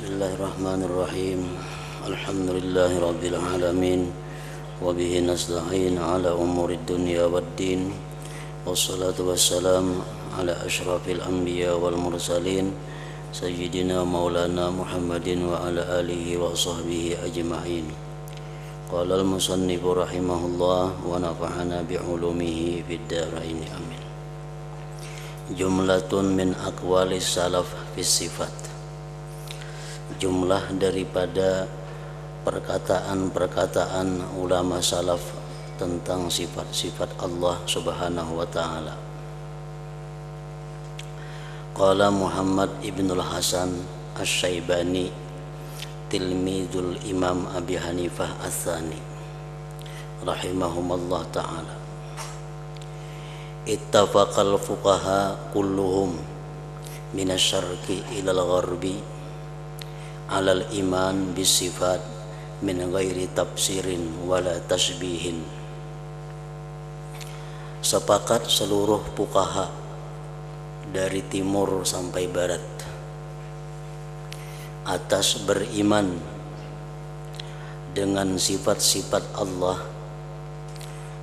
Bismillahirrahmanirrahim. Alhamdulillahi rabbil alamin. Wa bihi nasta'in ala umurid dunya waddin. Wassalatu wassalam ala asyrafil anbiya wal mursalin sayyidina maulana Muhammadin wa ala alihi wa sahbihi ajma'in. Qala al-musannifu rahimahullah wa nafa'ana bi'ulumihi fid dharain amin. Jumlatun min aqwalis salaf fis sifat. Jumlah daripada perkataan-perkataan ulama salaf tentang sifat-sifat Allah Subhanahu wa taala. Qala Muhammad ibnul Hasan Asy-Syaibani tilmidul Imam Abi Hanifah Ats-Tsani rahimahumallah taala. Ittafaqal fuqaha kulluhum minasyarqi ilal gharbi alal iman bisifat min ghairi tafsirin wala tasbihin. Sepakat seluruh fuqaha dari timur sampai barat atas beriman dengan sifat-sifat Allah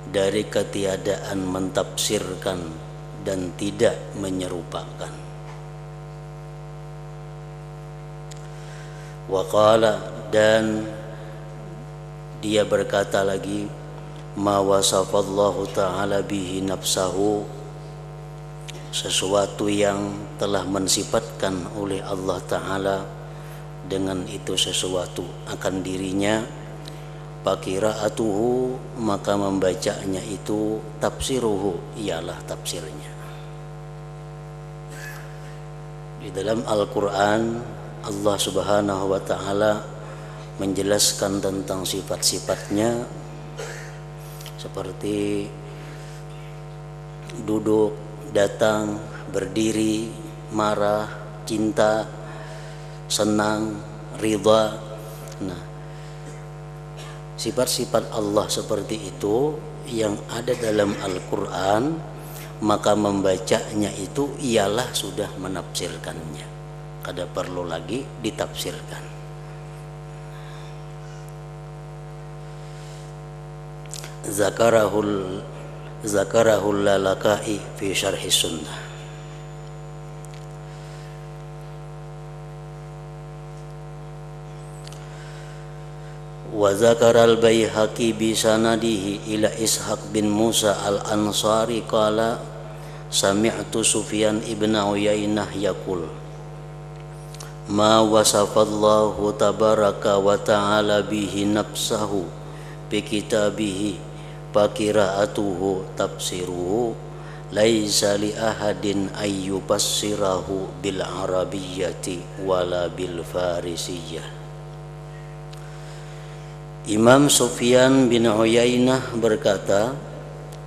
dari ketiadaan mentafsirkan dan tidak menyerupakan. Waqala, dan dia berkata lagi, ma wasafallahu ta'ala bihi nafsahu, sesuatu yang telah mensifatkan oleh Allah Ta'ala dengan itu sesuatu akan dirinya, pakiraatuhu, maka membacanya itu, tafsiruhu, ialah tafsirnya. Di dalam Al-Quran Allah Subhanahu wa ta'ala menjelaskan tentang sifat-sifatnya seperti duduk, datang, berdiri, marah, cinta, senang, ridha. Nah, sifat-sifat Allah seperti itu yang ada dalam Al-Quran, maka membacanya itu ialah sudah menafsirkannya. Kada perlu lagi ditafsirkan. Zakarahul Lalaka'i fi syarhi sunnah. Wa zakaral Baihaqi bi sanadihi ila Ishaq bin Musa al-Ansari qala sami'tu Sufyan ibn Uyainah yaqul ma wasafallahu tabaraka wa ta'ala bihi nafsahu bi kitabihi fakiraatuhu tafsiruhu laisa li ahadin ayyubassirahu bil arabiyyati wala bil farisiyyah. Imam Sufyan bin Uyainah berkata,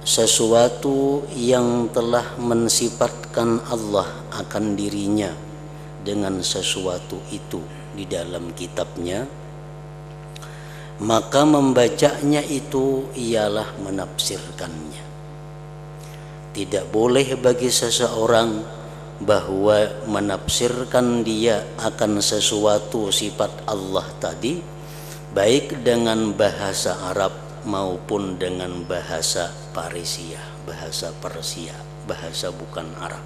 sesuatu yang telah mensifatkan Allah akan dirinya dengan sesuatu itu di dalam kitabnya, maka membacanya itu ialah menafsirkannya. Tidak boleh bagi seseorang bahwa menafsirkan dia akan sesuatu sifat Allah tadi baik dengan bahasa Arab maupun dengan bahasa Parisia, bahasa Persia, bahasa bukan Arab.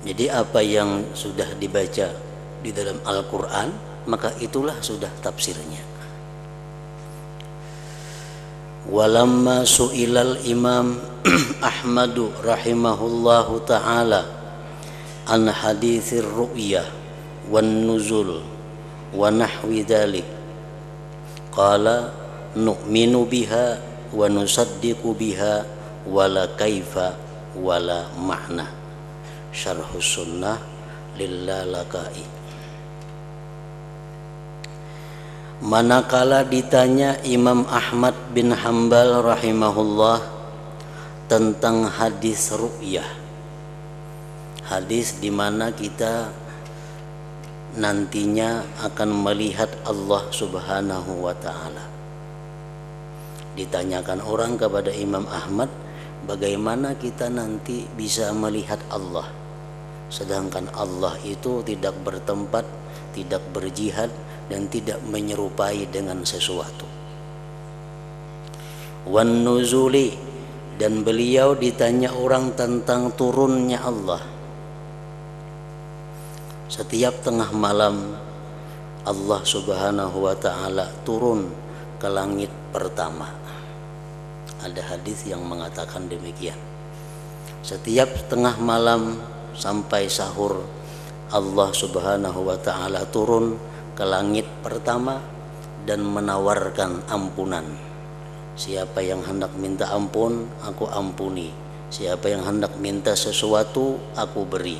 Jadi apa yang sudah dibaca di dalam Al-Quran, maka itulah sudah tafsirnya. Walamma su'ilal Imam Ahmadu rahimahullahu ta'ala an hadithir ru'yah wan nuzul wa nahwi dhalik, qala nu'minu biha wa nusaddiqu biha wala kaifa wala ma'na. Syarhus Sunnah lil-Lalaka'i. Manakala ditanya Imam Ahmad bin Hanbal rahimahullah tentang hadis ru'yah, hadis di mana kita nantinya akan melihat Allah Subhanahu wa ta'ala, ditanyakan orang kepada Imam Ahmad, bagaimana kita nanti bisa melihat Allah, sedangkan Allah itu tidak bertempat, tidak berjihad, dan tidak menyerupai dengan sesuatu. Wan nuzuli, dan beliau ditanya orang tentang turunnya Allah. Setiap tengah malam Allah Subhanahu wa ta'ala turun ke langit pertama. Ada hadis yang mengatakan demikian. Setiap tengah malam sampai sahur Allah Subhanahu wa ta'ala turun ke langit pertama dan menawarkan ampunan. Siapa yang hendak minta ampun, aku ampuni. Siapa yang hendak minta sesuatu, aku beri.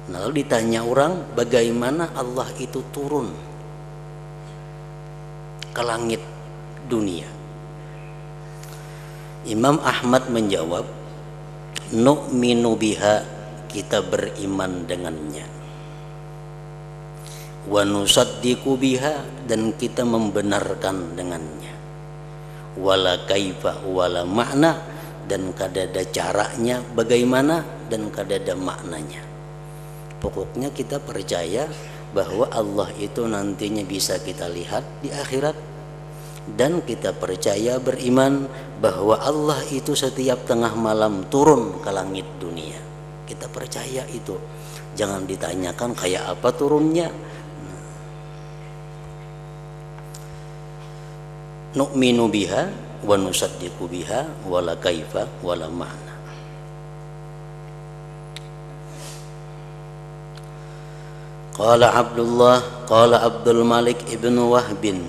Lalu ditanya orang, bagaimana Allah itu turun ke langit dunia? Imam Ahmad menjawab, nu'minu biha, kita beriman dengannya. Wa nusaddiqu biha, dan kita membenarkan dengannya. Wala kaifa wala makna, dan kadada caranya bagaimana, dan kadada maknanya. Pokoknya kita percaya bahwa Allah itu nantinya bisa kita lihat di akhirat. Dan kita percaya beriman bahwa Allah itu setiap tengah malam turun ke langit dunia. Kita percaya itu. Jangan ditanyakan kayak apa turunnya. Nu'minu biha wa nusaddiqu biha wala kaifa wala ma'na. Qala Abdul Malik ibn Wahbin,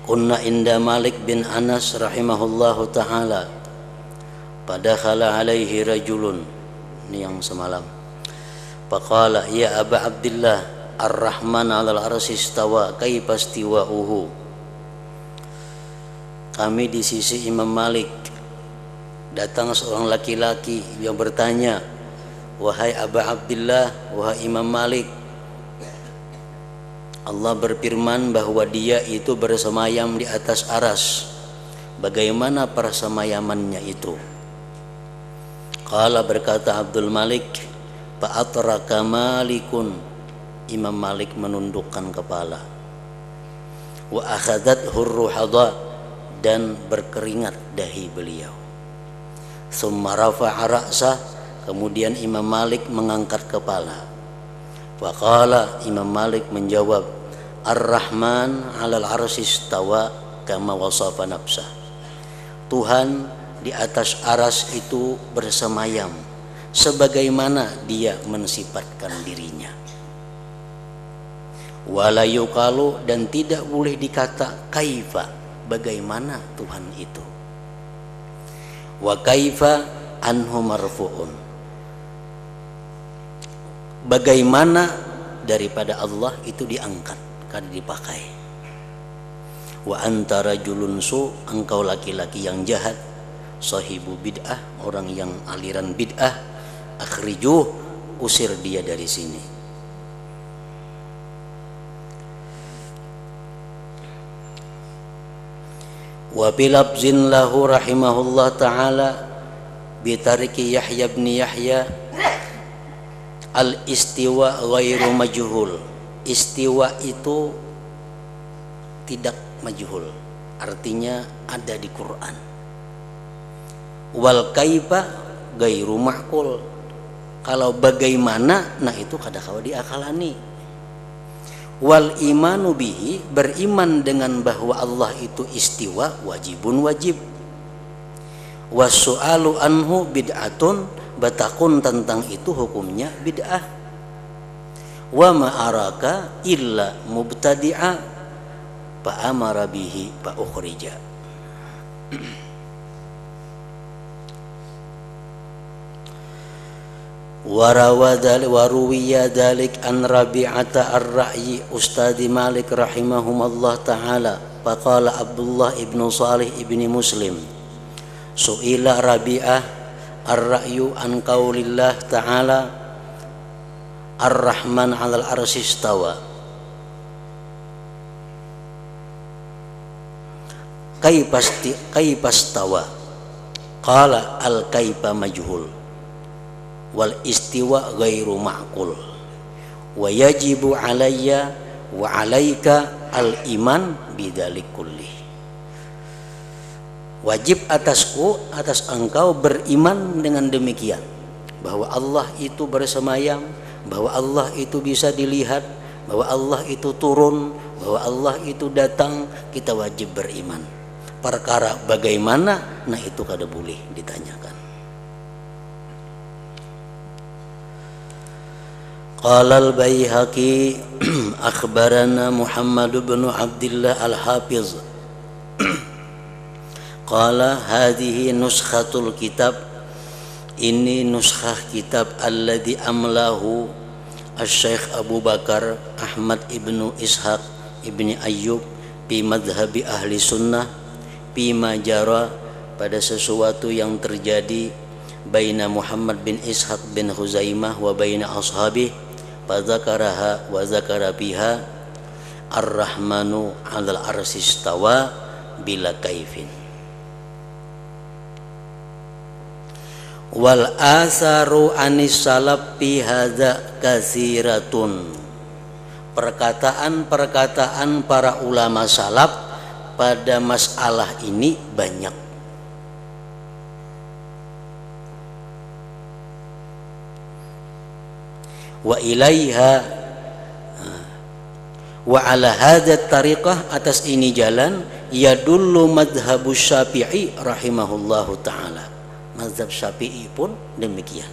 kunna inda Malik bin Anas rahimahullahu ta'ala, padakhala alaihi rajulun, ini yang semalam. Faqala ya Aba Abdillah, ar-Rahman 'alal arsy istawa, kaifa istiwa'uhu. Kami di sisi Imam Malik, datang seorang laki-laki yang bertanya, wahai Aba Abdillah, wahai Imam Malik, Allah berfirman bahwa dia itu bersemayam di atas aras. Bagaimana persemayamannya itu? Qala, berkata Abdul Malik, fa'atraka Malikun, Imam Malik menundukkan kepala. Wa akhadat hurruhadha, dan berkeringat dahi beliau. Summa rafa'a ra'sah, kemudian Imam Malik mengangkat kepala. Faqala, Imam Malik menjawab, Ar-Rahman 'alal arsy istawa kama wasafa nafsah. Tuhan di atas aras itu bersemayam sebagaimana dia mensifatkan dirinya. Wala yuqalu, dan tidak boleh dikata kaifa, bagaimana Tuhan itu. Wa kaifa anhu marfu'un, bagaimana daripada Allah itu diangkat, kada dipakai. Wa antara julun su, engkau laki-laki yang jahat, sahibu bid'ah, orang yang aliran bid'ah, akhrijuh, usir dia dari sini. Wa bilabzin lahu rahimahullah ta'ala bitariki Yahya bin Yahya, al-istiwa ghairu majhul. Istiwa itu tidak majhul, artinya ada di Quran. Wal kaifa ghairu ma'qul, kalau bagaimana, nah itu kada kawa diakalani. Wal imanu bihi, beriman dengan bahwa Allah itu istiwa, wajibun wajib. Wasu'alu anhu bid'atun, batakun tentang itu hukumnya bid'ah. Wa ma'araka illa mubtadi'a fa'amara bihi fa'ukhrija. Waruwiya dalik an Rabi'ata ar-Ra'yi Ustadi Malik rahimahumullah ta'ala. Faqala Abdullah ibn Salih ibn Muslim, su'ila Rabi'ah ar-Ra'yu an qaulillah ta'ala Ar-Rahman 'alal arsy istawa, kaifa istawa, Qala al-kaifa majhul wal istiwa ghairu ma'qul wa yajibu alayya wa alaika al-iman bidzalik kulli. Wajib atasku, atas engkau beriman dengan demikian, bahwa Allah itu bersemayam, bahwa Allah itu bisa dilihat, bahwa Allah itu turun, bahwa Allah itu datang. Kita wajib beriman. Perkara bagaimana, nah itu kada boleh ditanyakan. Qala al-Baihaqi akhbarana Muhammad bin Abdullah al-Hafiz qala hadhihi nuskhatul kitab, ini nuskhah kitab alladhi amlahu Asy-Syaikh Abu Bakar Ahmad ibnu Ishaq ibni Ayyub fi madhhabi ahli sunnah fima jara, pada sesuatu yang terjadi baina Muhammad bin Ishaq bin Huzaimah wa baina ashabih, fadzakaraha wa zakara biha ar-rahmanu 'alal arsy istawa bila kaifin. Wal asaru anis salaf fi hadza katsiratun, perkataan-perkataan para ulama salaf pada masalah ini banyak. Wa ilaiha wa ala hadza tariqah, atas ini jalan yadullu madhhabus Syafi'i rahimahullahu taala. Mazhab Syafi'i pun demikian.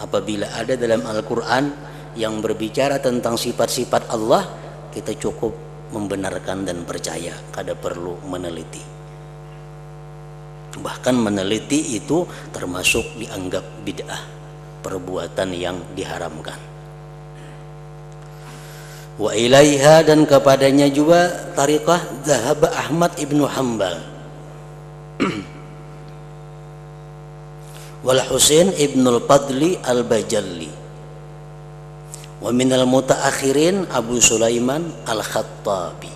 Apabila ada dalam Al-Quran yang berbicara tentang sifat-sifat Allah, kita cukup membenarkan dan percaya, kada perlu meneliti. Bahkan meneliti itu termasuk dianggap bid'ah, perbuatan yang diharamkan. Wa ilaiha, dan kepadanya juga tariqah zahaba Ahmad ibnu Hanbal wal Husain ibnul Fadli al-Bajalli wa minal mutaakhirin Abu Sulaiman al-Khattabi.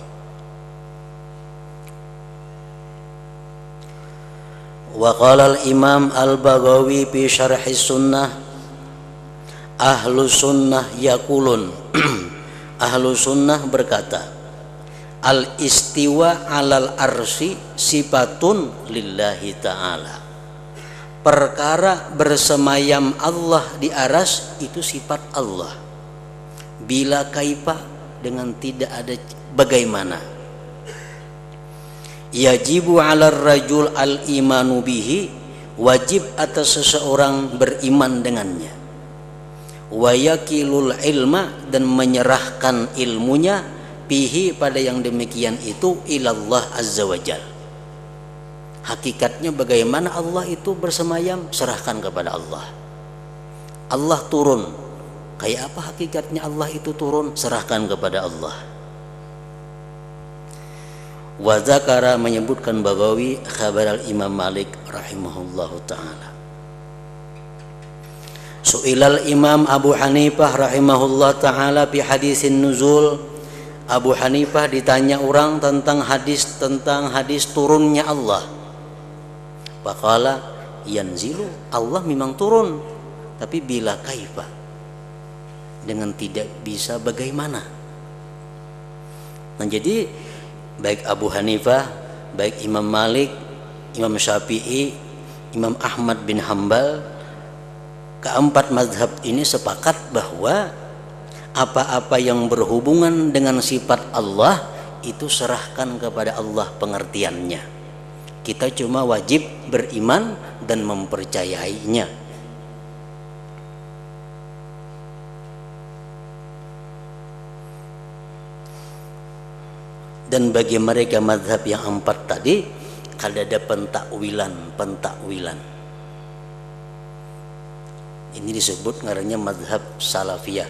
Wa qala al-Imam al-Baghawi fi syarhi sunnah, ahlu sunnah yaqulun ahlu sunnah berkata, al-istiwa alal arsy sifatun lillahi ta'ala, perkara bersemayam Allah di aras itu sifat Allah. Bila kaifa, dengan tidak ada bagaimana. Yajibu 'alar rajul al-imanu bihi, wajib atas seseorang beriman dengannya. Wa yakilul ilma, dan menyerahkan ilmunya bihi, pada yang demikian itu, ilallah azza wajalla. Hakikatnya bagaimana Allah itu bersemayam, serahkan kepada Allah. Allah turun, kayak apa hakikatnya Allah itu turun, serahkan kepada Allah. Wa zakara, menyebutkan Baghawi khabar al-Imam Malik rahimahullahu ta'ala. Su'ilal Imam Abu Hanifah rahimahullah ta'ala fi hadisin nuzul. Abu Hanifah ditanya orang tentang hadis turunnya Allah. Faqala yanzilu, Allah memang turun, tapi bila kaifa, dengan tidak bisa bagaimana. Nah, jadi baik Abu Hanifah, baik Imam Malik, Imam Syafi'i, Imam Ahmad bin Hanbal, keempat mazhab ini sepakat bahwa apa-apa yang berhubungan dengan sifat Allah itu serahkan kepada Allah pengertiannya. Kita cuma wajib beriman dan mempercayainya. Dan bagi mereka mazhab yang empat tadi, kada ada pentakwilan. Ini disebut ngarannya mazhab salafiyah.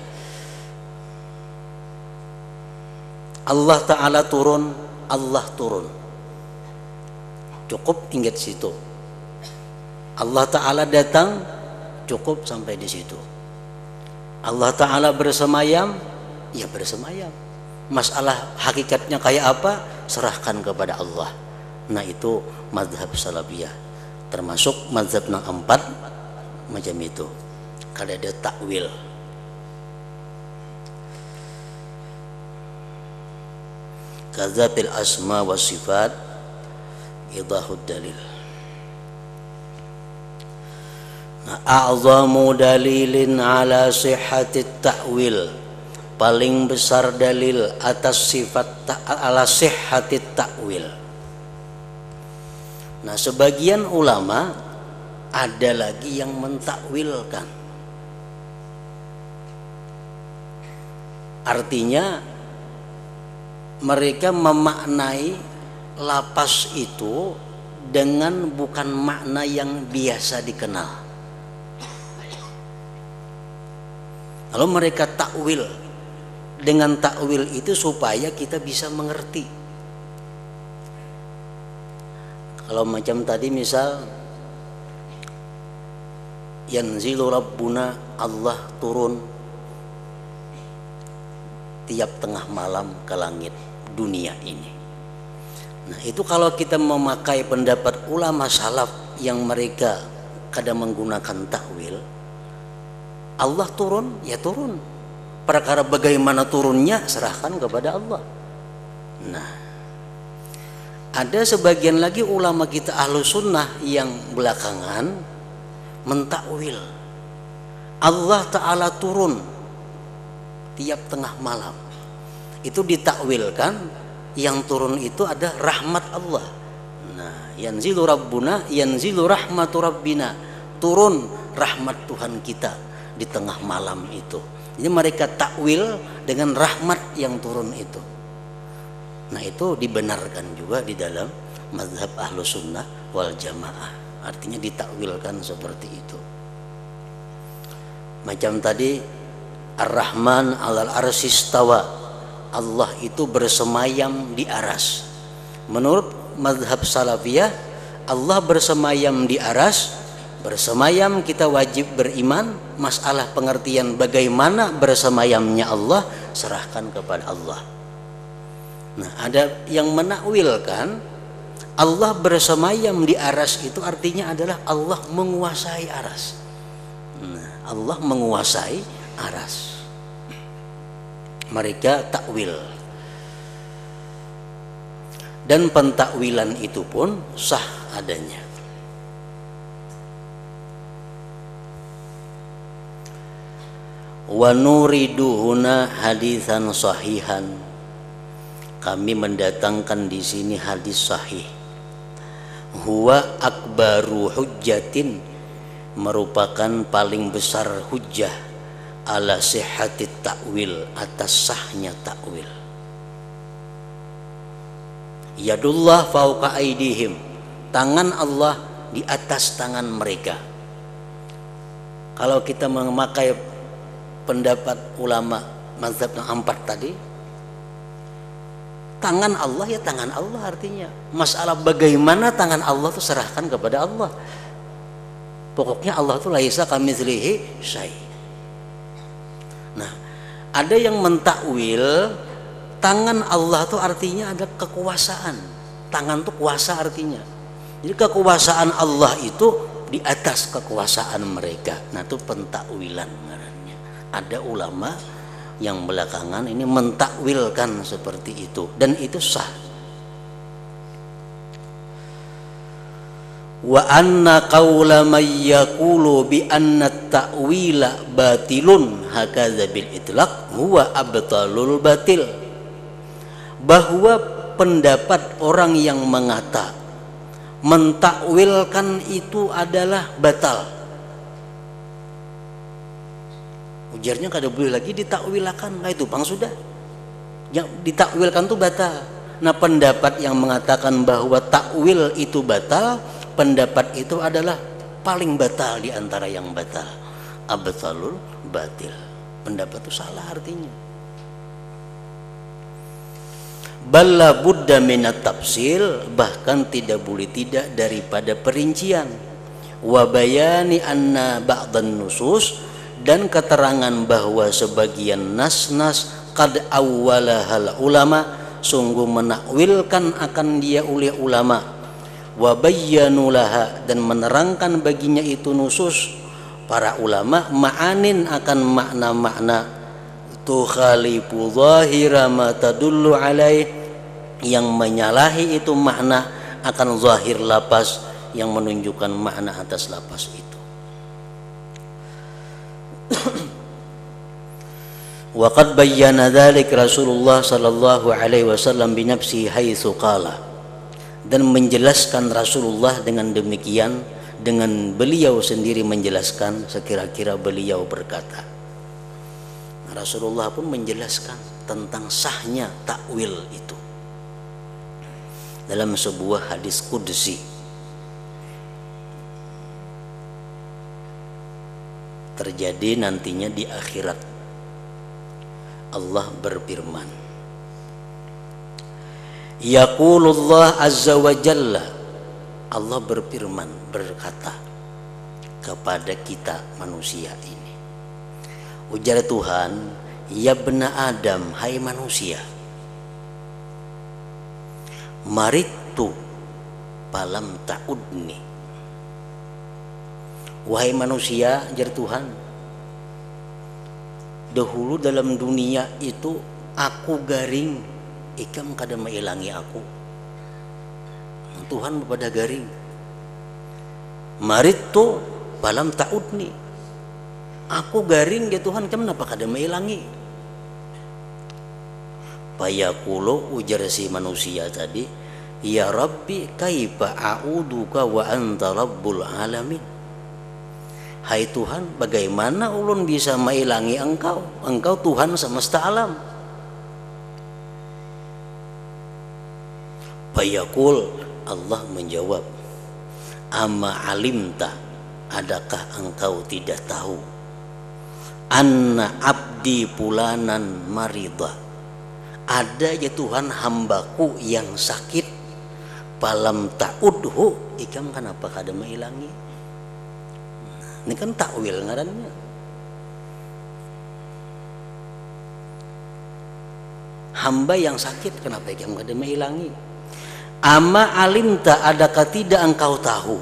Allah Ta'ala turun, Allah turun. Cukup ingat situ. Allah Ta'ala datang, cukup sampai di situ. Allah Ta'ala bersemayam, bersemayam. Masalah hakikatnya kayak apa, serahkan kepada Allah. Nah itu mazhab salafiyah, termasuk mazhab yang empat macam itu. Kalau ada takwil, kazatil asma wa sifat idahud dalil. Nah, a'zamu dalilin ala sihhatit ta'wil, paling besar dalil atas sifat ala sihhatit ta'wil. Nah, sebagian ulama ada lagi yang mentakwilkan. Artinya mereka memaknai lapas itu dengan bukan makna yang biasa dikenal. Kalau mereka takwil, dengan takwil itu supaya kita bisa mengerti. Kalau macam tadi misal yanzilu rabbuna, Allah turun tiap tengah malam ke langit dunia ini. Nah itu kalau kita memakai pendapat ulama salaf yang mereka kadang menggunakan takwil, Allah turun, ya turun. Perkara bagaimana turunnya serahkan kepada Allah. Nah, ada sebagian lagi ulama kita ahlu sunnah yang belakangan mentakwil Allah Ta'ala turun tiap tengah malam. Itu ditakwilkan yang turun itu ada rahmat Allah. Nah, yanzilu rabbuna, yanzilu rahmatu rabbina, turun rahmat Tuhan kita di tengah malam itu. Jadi mereka takwil dengan rahmat yang turun itu. Nah itu dibenarkan juga di dalam mazhab ahlu sunnah wal jamaah. Artinya ditakwilkan seperti itu. Macam tadi Ar-Rahman alal arsistawa, Allah itu bersemayam di aras. Menurut mazhab salafiyah, Allah bersemayam di aras. Bersemayam kita wajib beriman. Masalah pengertian bagaimana bersemayamnya Allah serahkan kepada Allah. Nah ada yang menakwilkan Allah bersemayam di aras itu artinya adalah Allah menguasai aras. Nah, Allah menguasai aras. Mereka takwil. Dan pentakwilan itu pun sah adanya. Wa nuridu huna hadisan sahihan, kami mendatangkan di sini hadis sahih. Huwa akbaru hujjatin, merupakan paling besar hujjah ala sihhatit ta'wil, atas sahnya ta'wil. Yadullah fauqa aidihim, tangan Allah di atas tangan mereka. Kalau kita memakai pendapat ulama mazhab yang empat tadi, tangan Allah ya tangan Allah, artinya masalah bagaimana tangan Allah itu serahkan kepada Allah. Pokoknya Allah itu laisa kamitslihi syai'. Nah, ada yang mentakwil tangan Allah itu artinya ada kekuasaan. Tangan itu kuasa artinya. Jadi kekuasaan Allah itu di atas kekuasaan mereka. Nah, itu pentakwilan. Ada ulama yang belakangan ini mentakwilkan seperti itu, dan itu sah. Wa anna qawla may yaqulu bi anna ta'wila batilun hakadza bil itlaq huwa abtalul batil. Bahwa pendapat orang yang mengata mentakwilkan itu adalah batal. Ujarnya kada boleh lagi ditakwilakan. Nah itu bang sudah, yang ditakwilkan itu batal. Nah pendapat yang mengatakan bahwa takwil itu batal, pendapat itu adalah paling batal di antara yang batal. Abtalul batil, pendapat itu salah artinya. Balla budda minat tafsil, bahkan tidak boleh tidak daripada perincian. Wa bayani anna ba'dan nusus, dan keterangan bahwa sebagian nas-nas qad awwalahal ulama, sungguh menakwilkan akan dia oleh ulama. wa bayyanu laha, dan menerangkan baginya itu nusus para ulama ma'anin akan makna-makna tukhalifu zahira ma tadullu alaih, yang menyalahi itu makna akan zahir lapas yang menunjukkan makna atas lapas itu. Wa qad bayyana dzalik Rasulullah sallallahu alaihi wasallam bi nafsihi haitsu qala, dan menjelaskan Rasulullah dengan demikian, dengan beliau sendiri menjelaskan sekira-kira beliau berkata. Rasulullah pun menjelaskan tentang sahnya takwil itu dalam sebuah hadis qudsi. Terjadi nantinya di akhirat. Allah berfirman, yaqulullah azza wa jalla, Allah berfirman, berkata kepada kita manusia ini. Ujar Tuhan, ya bena Adam, hai manusia, maritu palam ta'udni. Wahai manusia, ujar Tuhan, dahulu dalam dunia itu aku garing, ikam kada mailangi aku. Tuhan pada garing. Maritu palam ta'udni, aku garing ya Tuhan, kenapa kada mailangi? Fayaqulu, ujar si manusia tadi, ya Rabbi kaifa a'uduka wa anta rabbul alamin. Hai Tuhan, bagaimana ulun bisa mailangi engkau? Engkau Tuhan semesta alam. Fayaqul, Allah menjawab, amma alimta, adakah engkau tidak tahu, anna abdi pulanan marida, ada ya Tuhan hambaku yang sakit, palam ta'udhu, ikam kenapa kada mailangi? Ini kan takwil ngarannya. Hamba yang sakit, kenapa ikam kada mailangi? Ama alimta, adakah tidak engkau tahu,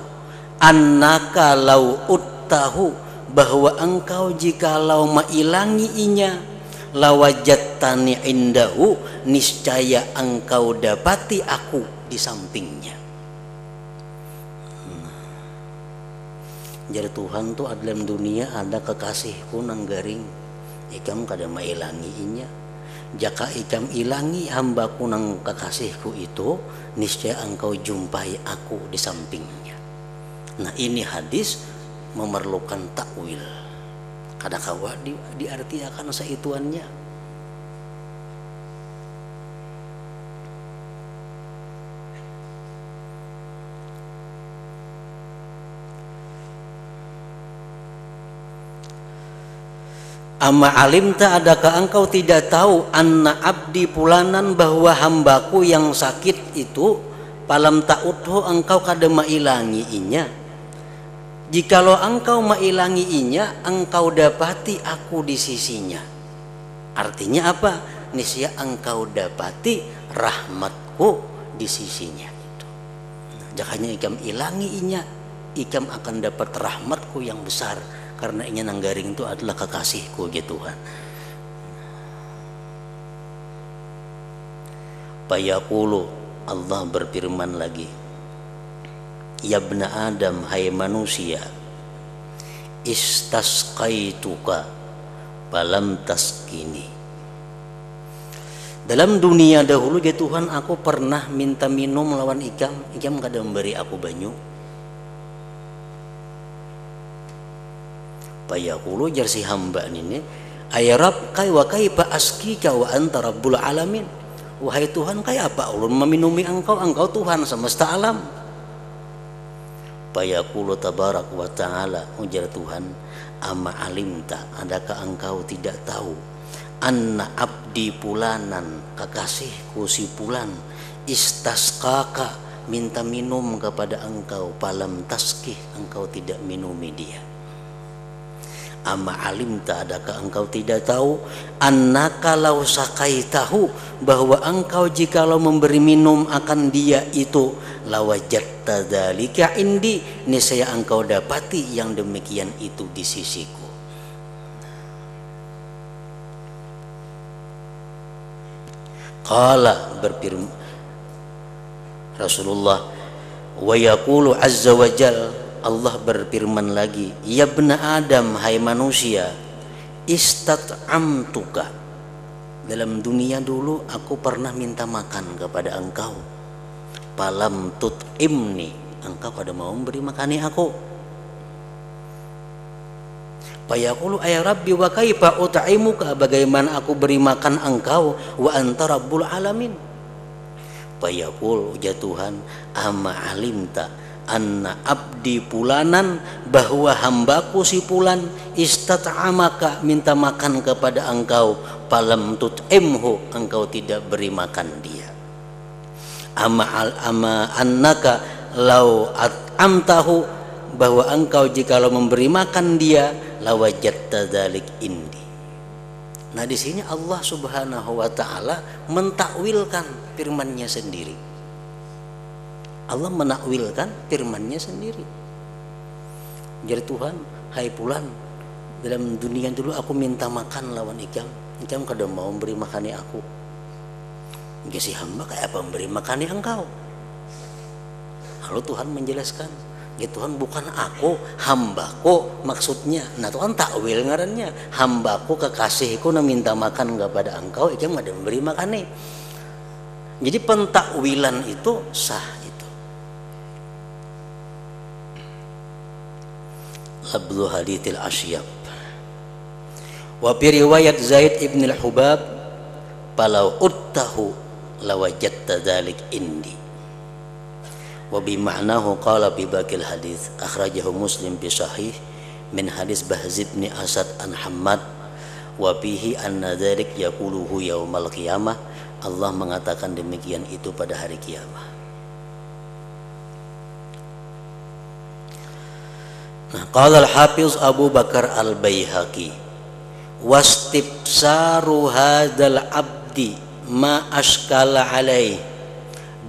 annaka lau uttahu, bahwa engkau jikalau mailangi inya, lawajattani indahu, niscaya engkau dapati aku di sampingnya. Jadi Tuhan tuh dalam dunia ada kekasihku nang garing, ikam kada mailangi inya. Jaka ikam ilangi hambaku nang kekasihku itu, niscaya engkau jumpai aku di sampingnya. Nah ini hadis memerlukan takwil. Kadakawa diartiakan saituannya. Amma alimta, adakah engkau tidak tahu, anna abdi pulanan, bahwa hambaku yang sakit itu, palam ta'udhu, engkau kada mailangi inya. Jikalau engkau mailangi inya, engkau dapati aku di sisinya. Artinya apa? Niscaya engkau dapati rahmatku di sisinya. Jakanya ikam ilangi inya, ikam akan dapat rahmatku yang besar. Karena inya nang garing itu adalah kekasihku gitu Tuhan. Fayaqulu, Allah berfirman lagi, ya bna Adam, hai manusia, istasqaituka falam taskini. Dalam dunia dahulu ya Tuhan, aku pernah minta minum lawan ikam kada memberi aku banyu. Fayaqulu, jar si hamba ini, ay Rabb wa kaifa askika wa anta rabbul alamin. Wahai Tuhan, kayak apa ulun meminumi engkau Tuhan semesta alam. Fayaqulu tabarak wa ta'ala, ujar Tuhan, ama alimta, adakah engkau tidak tahu, anna abdi pulanan, kekasihku si pulan, istasqaka, minta minum kepada engkau, palam taskih, engkau tidak minumi dia. Amma alimta, adakah engkau tidak tahu, annaka law sakaitahu, bahwa engkau jikalau memberi minum akan dia itu, lawajadta dzalika indi, niscaya engkau dapati yang demikian itu di sisiku. Qala, berfirman Rasulullah, wa yaqulu azza wa jalla, Allah berfirman lagi, ya bna Adam, hai manusia, istat'amtuka, dalam dunia dulu aku pernah minta makan kepada engkau, falam tut'imni, engkau kada mau memberi makani aku. Fayaqulu ay rabbi wa kaifa ut'imuka, bagaimana aku beri makan engkau, wa anta rabbul alamin. Fayaqul, ya Tuhan, ama alimta anna abdi pulanan, bahwa hambaku si pulan, istat'amaka, minta makan kepada engkau, falam tut'imhu, engkau tidak beri makan dia. Ama annaka law at'amtahu, bahwa engkau jikalau memberi makan dia, lawajadta dzalik indi. Nah, di sini Allah Subhanahu wa taala mentakwilkan firman-Nya sendiri. Allah menakwilkan firman-Nya sendiri. Jadi Tuhan, hai pulan, dalam dunia dulu aku minta makan lawan ikam kada mau beri makani aku. Jadi si hamba kayak apa memberi makani engkau? Lalu Tuhan menjelaskan, ya Tuhan, bukan aku, hambaku maksudnya. Nah, Tuhan takwil ngarannya, hambaku kekasihku na minta makan kepada engkau, ikam kada memberi makani. Jadi pentakwilan itu sah. Abdul Hadithil Asyab. Wa fi riwayat Zaid ibn al-Hubab, falau uttahu lawajadta dzalik indi. Wa bi ma'nahu qala bi baqil hadits, akhrajahu Muslim bi sahih min hadis Bahz bin Asad an Hammad, wa bihi anna dzalik yaquluhu yaumal qiyamah, Allah mengatakan demikian itu pada hari kiamat. Nah, qala al-Hafiz Abu Bakar al-Baihaqi, wastibsaru hadzal abdi ma ashkala alaih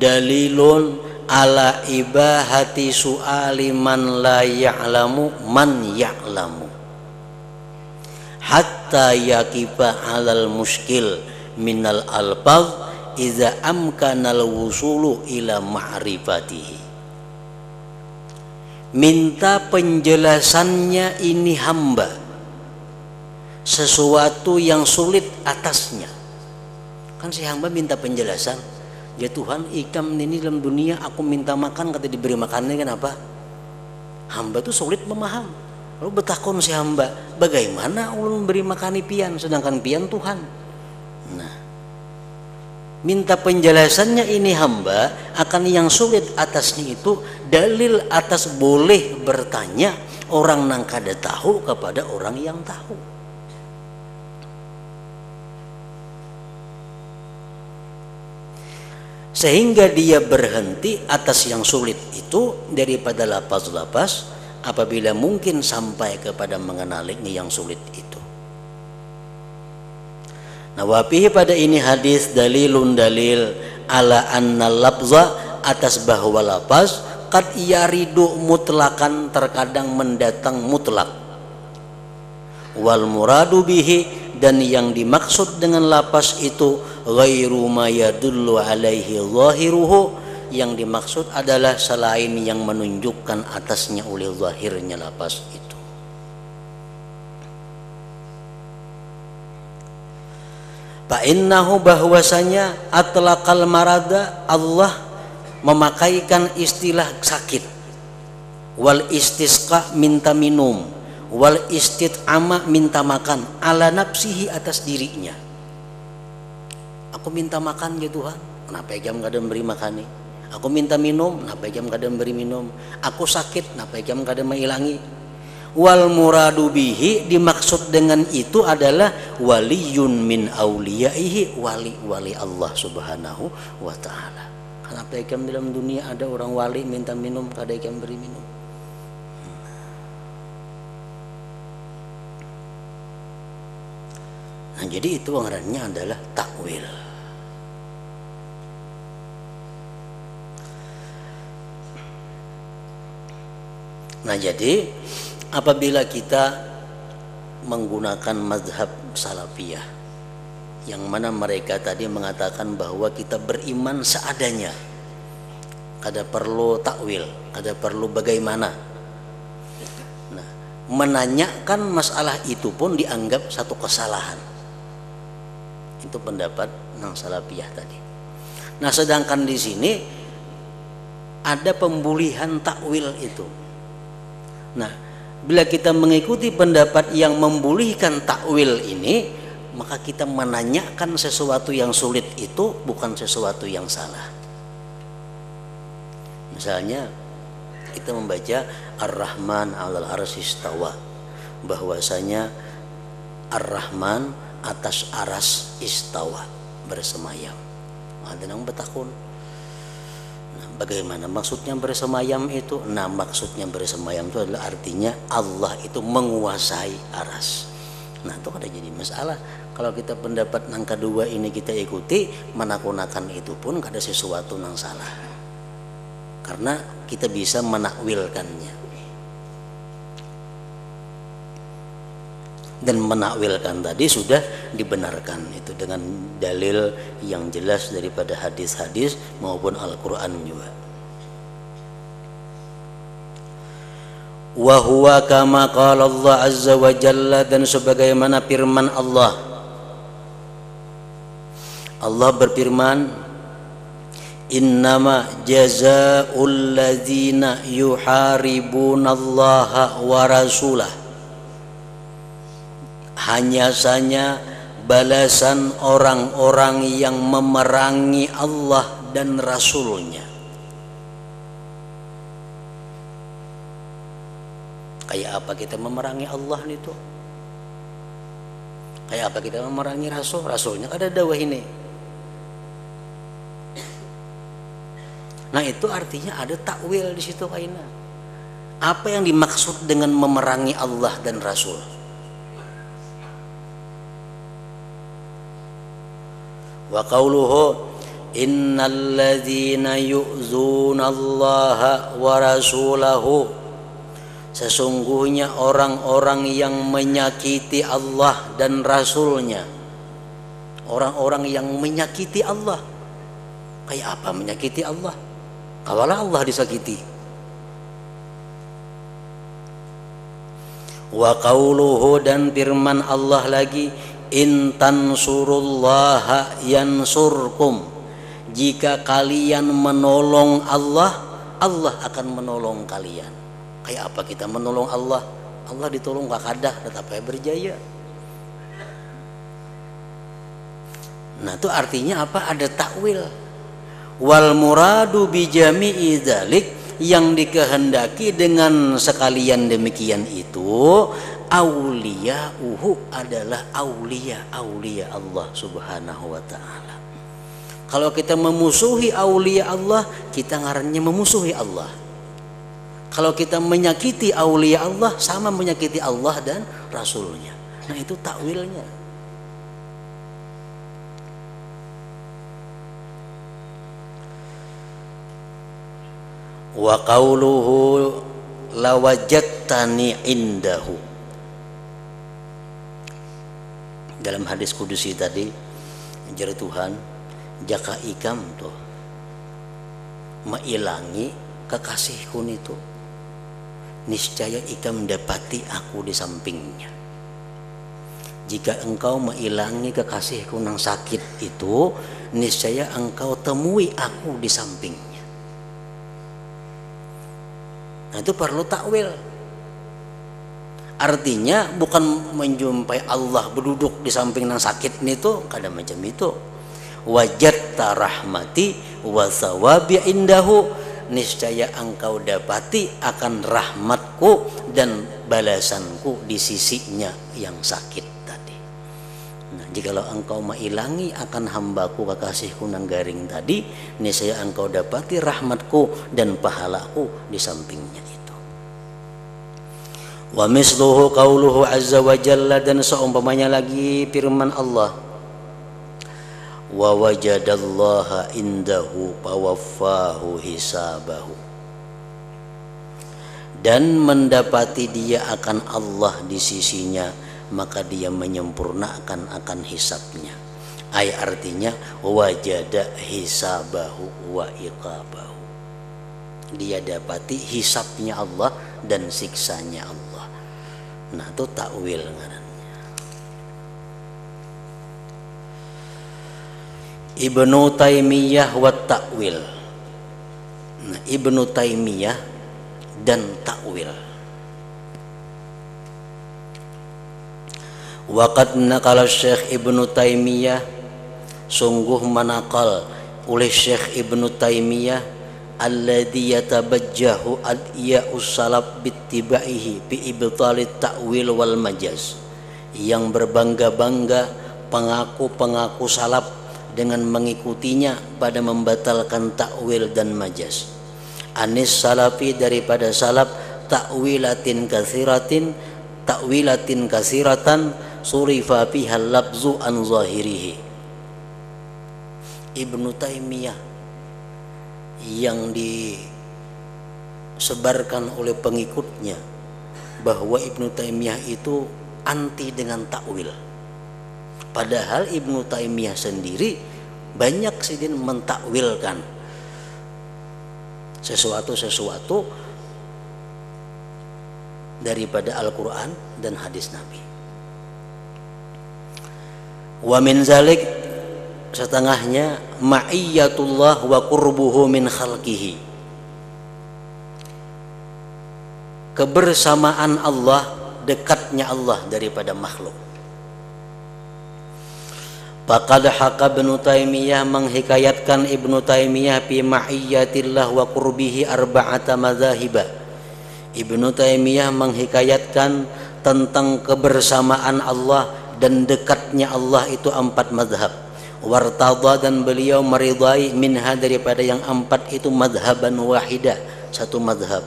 dalilun ala ibahati su'ali man la ya'lamu man ya'lamu hatta yaqifa 'alal muskil minal alfaz idza amkanal wusulu ila ma'rifatihi. Minta penjelasannya ini hamba sesuatu yang sulit atasnya. Kan si hamba minta penjelasan, ya Tuhan, ikam ini dalam dunia aku minta makan kata diberi makannya, kenapa? Hamba itu sulit memaham. Lalu bertakun si hamba, bagaimana ulun memberi makan pian sedangkan pian Tuhan? Nah, minta penjelasannya ini hamba akan yang sulit atasnya itu, dalil atas boleh bertanya orang nang kada tahu kepada orang yang tahu. Sehingga dia berhenti atas yang sulit itu daripada lapas-lapas apabila mungkin sampai kepada mengenali yang sulit itu. Nah, wafihi, pada ini hadis dalilun dalil ala anna lafza, atas bahwa lafaz qad yaridu mutlakan, terkadang mendatang mutlak, wal muradu bihi, dan yang dimaksud dengan lafaz itu ghairu ma yadullu alaihi zahiruhu, yang dimaksud adalah selain yang menunjukkan atasnya oleh zahirnya lafaz itu. Fa'innahu, bahwasanya atlaqal marada, Allah memakaikan istilah sakit, wal istisqa minta minum, wal istit'ama minta makan, ala nafsihi atas dirinya. Aku minta makan ya Tuhan, kenapa jam kada memberi makan nih? Aku minta minum, kenapa jam kada memberi minum? Aku sakit, kenapa jam kada menghilangi? Wal muradu bihi, dimaksud dengan itu adalah waliyun min auliyaihi, wali-wali Allah Subhanahu wa ta'ala. Kenapa ikam dalam dunia ada orang wali minta minum kada ikam beri minum? Nah, jadi itu ngarannya adalah takwil. Nah, jadi apabila kita menggunakan mazhab salafiyah yang mana mereka tadi mengatakan bahwa kita beriman seadanya, kada perlu takwil, kada perlu bagaimana. Nah, menanyakan masalah itu pun dianggap satu kesalahan. Itu pendapat nang salafiyah tadi. Nah, sedangkan di sini ada pembulihan takwil itu. Nah, bila kita mengikuti pendapat yang membolehkan takwil ini, maka kita menanyakan sesuatu yang sulit itu bukan sesuatu yang salah. Misalnya kita membaca Ar-Rahman 'alal arsy istawa, bahwasanya Ar-Rahman atas aras istawa, bersemayam. Ada nang betakun, bagaimana maksudnya bersemayam itu? Nah, maksudnya bersemayam itu adalah artinya Allah itu menguasai aras. Nah, itu kada jadi masalah. Kalau kita pendapat nang kedua ini kita ikuti, menakunakan itu pun kada sesuatu nang salah. Karena kita bisa menakwilkannya. Dan menakwilkan tadi sudah dibenarkan itu dengan dalil yang jelas daripada hadis-hadis maupun Al-Qur'an juga. Wa huwa kama qala Allah azza wa jalla, dan sebagaimana firman Allah. Allah berfirman, innama jazaa'ul ladzina yuharibunallaha wa rasulah, hanya saja balasan orang-orang yang memerangi Allah dan Rasulnya. Kayak apa kita memerangi Allah itu? Kayak apa kita memerangi Rasul? Rasulnya ada dawah ini. Nah, itu artinya ada takwil di situ kayaknya. Apa yang dimaksud dengan memerangi Allah dan Rasul? Wa qauluhu innal ladzina yu'dzunallaha wa rasulahu, sesungguhnya orang-orang yang menyakiti Allah dan Rasulnya. Orang-orang yang menyakiti Allah. Kayak apa menyakiti Allah? Kawalah Allah disakiti. Wa qauluhu, dan firman Allah lagi, in tansurullaha yansurkum, jika kalian menolong Allah, Allah akan menolong kalian. Kayak apa kita menolong Allah? Allah ditolong kakadah tetapi berjaya. Nah, itu artinya apa? Ada takwil. Wal muradu bi jami'i dzalik, yang dikehendaki dengan sekalian demikian itu, auliya'uhu, adalah aulia Allah subhanahu wa ta'ala. Kalau kita memusuhi aulia Allah, kita ngarannya memusuhi Allah. Kalau kita menyakiti aulia Allah, sama menyakiti Allah dan Rasulnya. Nah, itu takwilnya. Wa qauluhu lawajadtani indahu, dalam hadis kudusi tadi, jar Tuhan, jaka ikam tuh mailangi kekasihku itu, niscaya ikam dapati aku di sampingnya. Jika engkau mailangi kekasihku nang sakit itu, niscaya engkau temui aku di sampingnya. Nah, itu perlu takwil. Artinya bukan menjumpai Allah berduduk di samping nang sakit itu, kada macam itu. Wajadta rahmati wa thawabi indahu, niscaya engkau dapati akan rahmatku dan balasanku di sisinya yang sakit tadi. Nah, jikalau engkau mailangi akan hambaku kekasihku nang garing tadi, niscaya engkau dapati rahmatku dan pahalaku di sampingnya itu. Wa misluhu qauluhu azza wa jalla, dan seumpamanya lagi firman Allah, wa wajadallaha indahu fawaffahu hisabahu, dan mendapati dia akan Allah di sisinya, maka dia menyempurnakan akan hisabnya. Ay artinya wajada hisabahu wa iqabahu, dia dapati hisabnya Allah dan siksanya Allah. Nah itu takwil ngarannya. Ibnu Taimiyah wa takwil. Nah, Ibnu Taimiyah dan takwil. Waqad naqala Syekh Ibnu Taimiyah, sungguh manakal oleh Syekh Ibnu Taimiyah, alladhi yatabajjahu adiya'us salaf bittibaihi bi ibtalit ta'wil wal majaz, yang berbangga-bangga pengaku-pengaku salaf dengan mengikutinya pada membatalkan takwil dan majaz. Anis salafi, daripada salaf, takwilatin kasiratan surifa fiha labzu an zahirihi. Ibnu Taimiyah yang disebarkan oleh pengikutnya bahwa Ibnu Taimiyah itu anti dengan takwil, padahal Ibnu Taimiyah sendiri banyak sidin mentakwilkan sesuatu daripada Al-Quran dan hadis Nabi. Wa min zalik, setengahnya, ma'iyyatullah wa qurbuhu min khalqihi, kebersamaan Allah, dekatnya Allah daripada makhluk. Faqad haka Ibnu Taimiyah, menghikayatkan Ibnu Taimiyah fi ma'iyyatillah wa qurbihi arba'ata madzahiba. Ibnu Taimiyah menghikayatkan tentang kebersamaan Allah dan dekatnya Allah itu 4 madhab. Wartada, dan beliau meridai, minha, daripada yang 4 itu, madhaban wahidah, 1 madhab.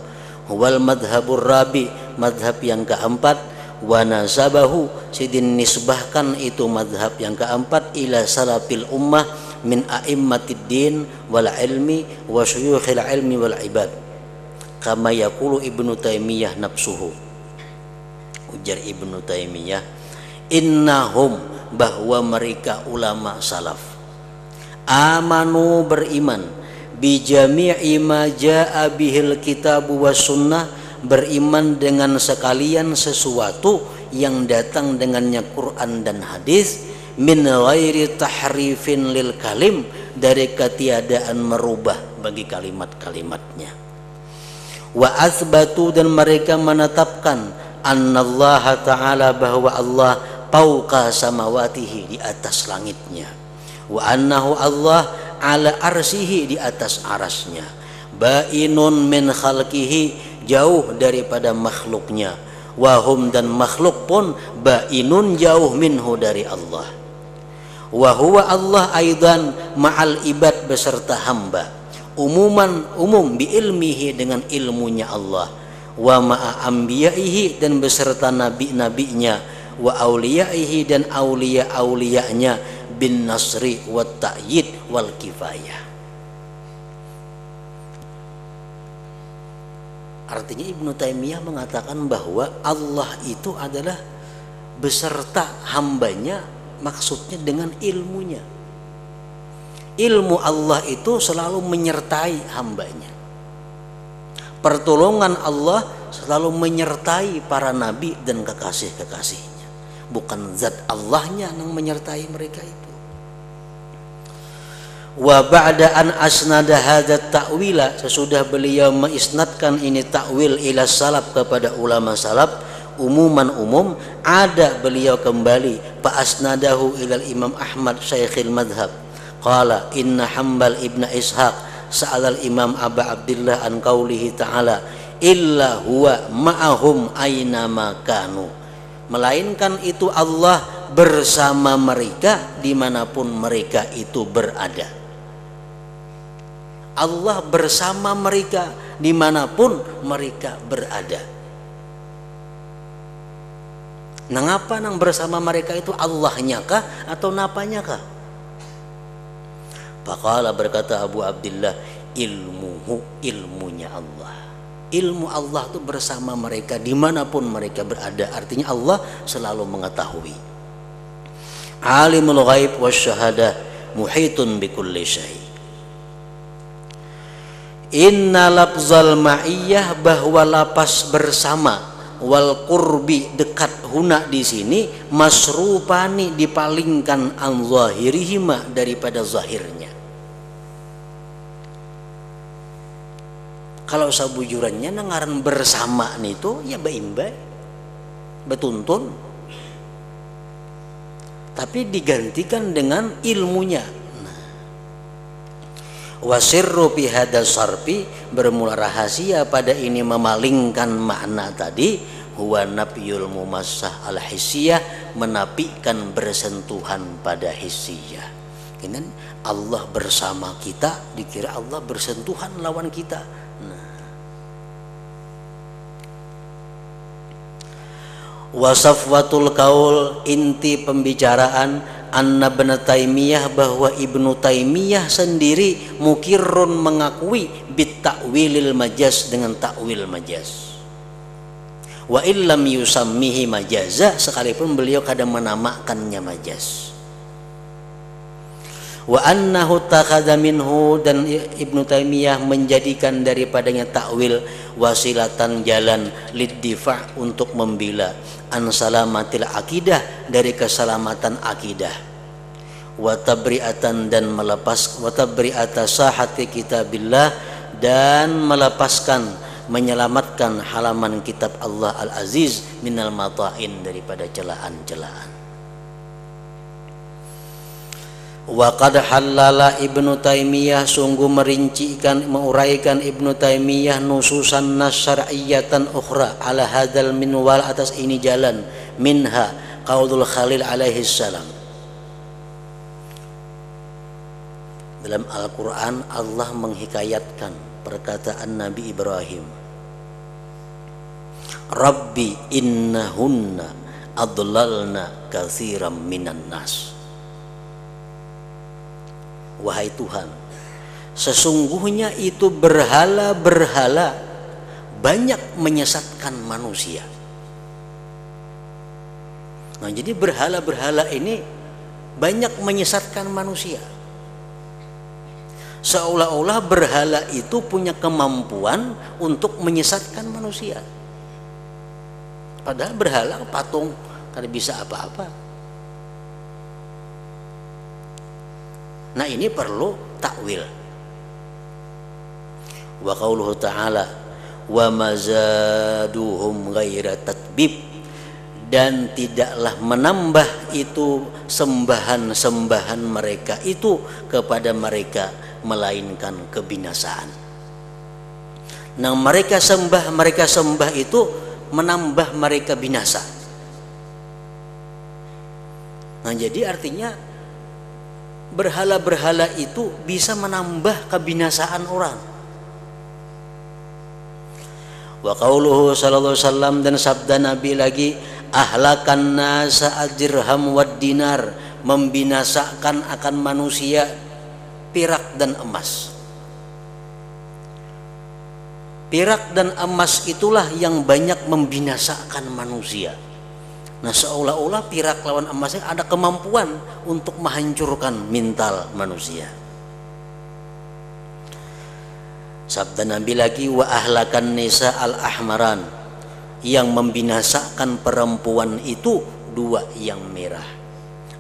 Wal madhabur rabi, madhab yang keempat. Wa nasabahu, sidin nisbahkan itu madhab yang keempat, ila salafil ummah min a'immatid din wal ilmi wa syuyukhil ilmi wal ibad, kama yaqulu Ibnu Taimiyah nafsuhu. Ujar Ibnu Taimiyah, innahum, bahwa mereka ulama salaf, amanu, beriman, bi jami'i ma jaa bihil kitabu was sunnah, beriman dengan sekalian sesuatu yang datang dengannya Quran dan hadis, min ghairi tahrifin lil kalim, dari ketiadaan merubah bagi kalimat-kalimatnya. Wa asbatu, dan mereka menetapkan, annallaha ta'ala, bahwa Allah fauqa samawatihi, di atas langitnya. Wa annahu, Allah, ala arsihi, di atas arasnya. Bainun min khalqihi, jauh daripada makhluknya. Wahum, dan makhluk pun, bainun, jauh, minhu, dari Allah. Wa huwa, Allah, aidan, ma'al ibad, beserta hamba. Umum bi ilmihi, dengan ilmunya Allah. Wa ma'a anbiyaihi, dan beserta nabi-nabinya. Wa auliyaihi, dan aulia-auliyanya, bin nasri wa ta'yid wal kifayah. Artinya Ibnu Taimiyah mengatakan bahwa Allah itu adalah beserta hambanya, maksudnya dengan ilmunya. Ilmu Allah itu selalu menyertai hambanya. Pertolongan Allah selalu menyertai para nabi dan kekasih-kekasihnya. Bukan zat Allahnya yang menyertai mereka itu. Wa ba'da an asnada hadat ta'wila, sesudah beliau mengisnadkan ini takwil ila salaf, kepada ulama salaf, umuman umum, ada beliau kembali fa asnadahu ilal Imam Ahmad Syekhil madhab. Qala inna Hambal ibn Ishaq sa'alal Imam Aba Abdillah an qaulihi ta'ala illa huwa ma'ahum aina makanu, melainkan itu Allah bersama mereka dimanapun mereka itu berada. Allah bersama mereka dimanapun mereka berada. Nah, ngapa nang bersama mereka itu Allahnya kah atau napanya kah? Faqala, berkata Abu Abdillah, ilmunya Allah. Ilmu Allah itu bersama mereka dimanapun mereka berada. Artinya Allah selalu mengetahui. Alimul ghaib wasyahadah muhitun bikulli syai'. Inna lafzal ma'iyah, bahwa lapas bersama, wal qurbi dekat, huna di sini masrupani dipalingkan an zahirihima daripada zahirnya. Kalau sabujurannya nangaran bersama itu ya baimbai betuntun, tapi digantikan dengan ilmunya. Wasirru fi hadzal sarfi, bermula rahasia pada ini memalingkan makna tadi, huwa nafyul mumassah al hissiyah, menafikan bersentuhan pada hissiyah. Ini Allah bersama kita, dikira Allah bersentuhan lawan kita. Wasafwatul qaul, inti pembicaraan, anna Ibnu Taimiyah, bahwa Ibnu Taimiyah sendiri mukirrun, mengakui bitakwilil majaz, dengan takwil majaz. Wa illam yusammihi majaza, sekalipun beliau kadang menamakannya majaz. Wa annahu takhadha minhu, dan Ibnu Taimiyah menjadikan daripadanya takwil wasilatan, jalan, liddifa, untuk membela, an salamatil akidah, dari keselamatan akidah, wa tabri'atan, dan melepas, wa tabri'ata sahati kitabillah, dan melepaskan, menyelamatkan halaman kitab Allah al-aziz minal mata'in, daripada celaan-celaan. Wa qad halala Ibnu Taimiyah, sungguh merincikan, menguraikan Ibnu Taimiyah nususan nas syar'iyyatan ukhra ala hadzal minwal, atas ini jalan, minha qaulul Khalil alaihi salam. Dalam Al-Qur'an Allah menghikayatkan perkataan Nabi Ibrahim, Rabbi innahunna adlalna katsiran minan nas. Wahai Tuhan, sesungguhnya itu berhala-berhala banyak menyesatkan manusia. Nah, jadi berhala-berhala ini banyak menyesatkan manusia. Seolah-olah berhala itu punya kemampuan untuk menyesatkan manusia. Padahal berhala patung kada bisa apa-apa. Nah, ini perlu takwil. Wa qauluhu ta'ala wa mazaduhum ghaira tatbib, dan tidaklah menambah itu sembahan-sembahan mereka itu kepada mereka melainkan kebinasaan. Nah, mereka sembah itu menambah mereka binasa. Nah, jadi artinya berhala-berhala itu bisa menambah kebinasaan orang. Wa qauluhu sallallahu alaihi wasallam, dan sabda Nabi lagi, ahlakan nasa dirham wad dinar, membinasakan akan manusia perak dan emas. Perak dan emas itulah yang banyak membinasakan manusia. Nah, seolah-olah perak lawan emasnya ada kemampuan untuk menghancurkan mental manusia. Sabda Nabi lagi, wa ahlakan nisa al-ahmaran, yang membinasakan perempuan itu dua yang merah,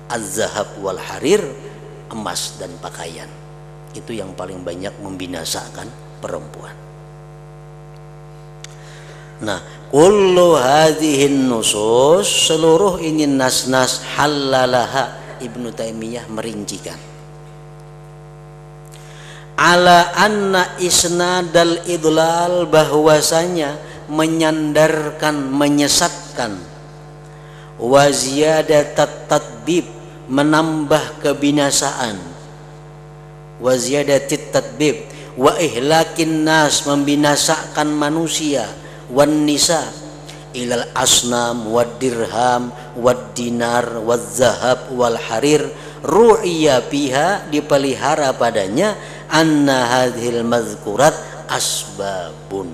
az-zahab wal harir, emas dan pakaian. Itu yang paling banyak membinasakan perempuan. Nah, kullu hadhihin nusus, seluruh ini nas-nas halalaha, Ibnu Taimiyah merincikan. Ala anna isnadal idlal, bahwasanya menyandarkan, menyesatkan, wa ziyadatat tadbib, menambah kebinasaan, wa ziyadatit tadbib, wa ihlakin nas, membinasakan manusia, wan nisa, ilal asnam wad dirham wad dinar wad zahab wal harir ru'ya biha, dipelihara padanya, anna hadhil mazkurat asbabun.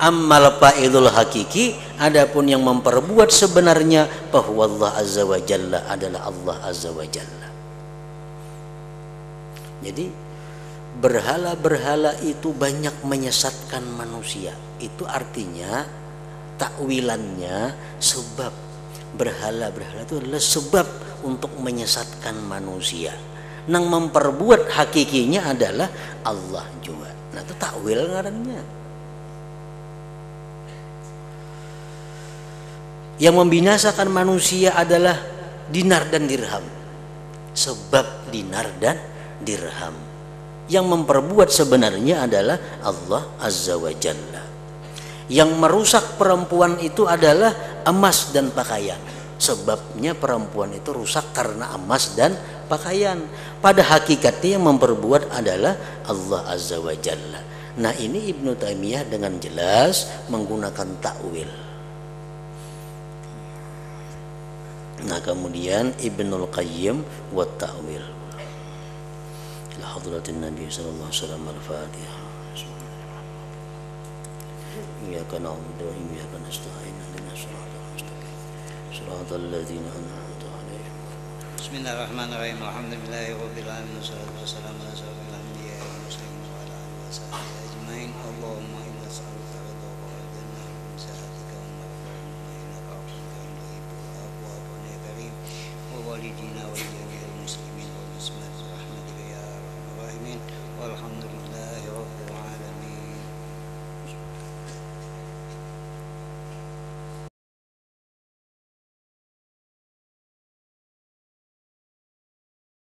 Ammal fa'ilul hakiki, adapun yang memperbuat sebenarnya, bahwa Allah azza wa jalla adalah Allah azza wa jalla. Jadi berhala-berhala itu banyak menyesatkan manusia. Itu artinya takwilannya sebab. Berhala-berhala itu adalah sebab untuk menyesatkan manusia. Nang memperbuat hakikinya adalah Allah juga. Nah itu takwil ngarannya. Yang membinasakan manusia adalah dinar dan dirham. Sebab dinar dan dirham. Yang memperbuat sebenarnya adalah Allah azza wa jalla. Yang merusak perempuan itu adalah emas dan pakaian. Sebabnya perempuan itu rusak karena emas dan pakaian. Pada hakikatnya yang memperbuat adalah Allah azza wa jalla. Nah ini Ibnu Taimiyah dengan jelas menggunakan takwil. Nah kemudian Ibnul Qayyim wa ta'wil. Ila hadratin Nabi sallallahu alaihi wasallam al-Fatihah. Iyyaka na'budu wa iyyaka nasta'in. Ihdinas siratal mustaqim. Siratal ladzina an'amta 'alaihim. Bismillahirrahmanirrahim. Alhamdulillahirabbil alamin. Wassalatu wassalamu ala